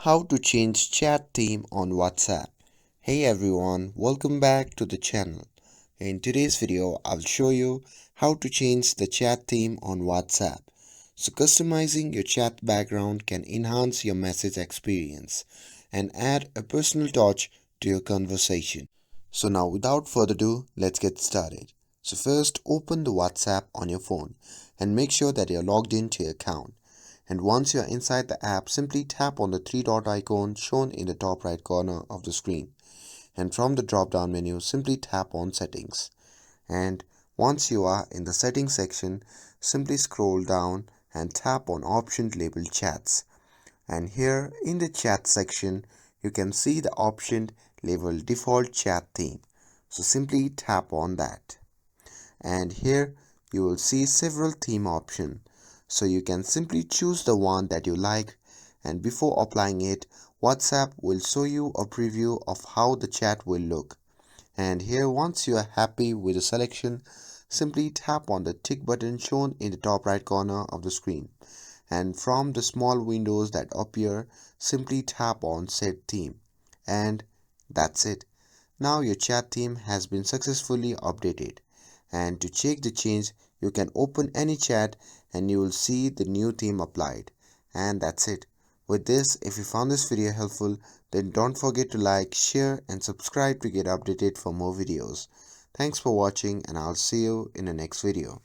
How to change chat theme on WhatsApp. Hey everyone, welcome back to the channel. In today's video, I'll show you how to change the chat theme on WhatsApp. So customizing your chat background can enhance your message experience and add a personal touch to your conversation. So now without further ado, let's get started. So first open the WhatsApp on your phone and make sure that you're logged into your account. And once you're inside the app, simply tap on the three dot icon shown in the top right corner of the screen. And from the drop down menu, simply tap on settings. And once you are in the settings section, simply scroll down and tap on option labeled chats. And here in the chat section, you can see the option labeled default chat theme. So simply tap on that. And here you will see several theme options, so you can simply choose the one that you like, and before applying it, WhatsApp will show you a preview of how the chat will look. And here once you are happy with the selection, simply tap on the tick button shown in the top right corner of the screen, and from the small windows that appear, simply tap on set theme, and that's it. Now your chat theme has been successfully updated, and to check the change you can open any chat and you will see the new theme applied. And that's it. With this, if you found this video helpful, then don't forget to like, share and subscribe to get updated for more videos. Thanks for watching, and I'll see you in the next video.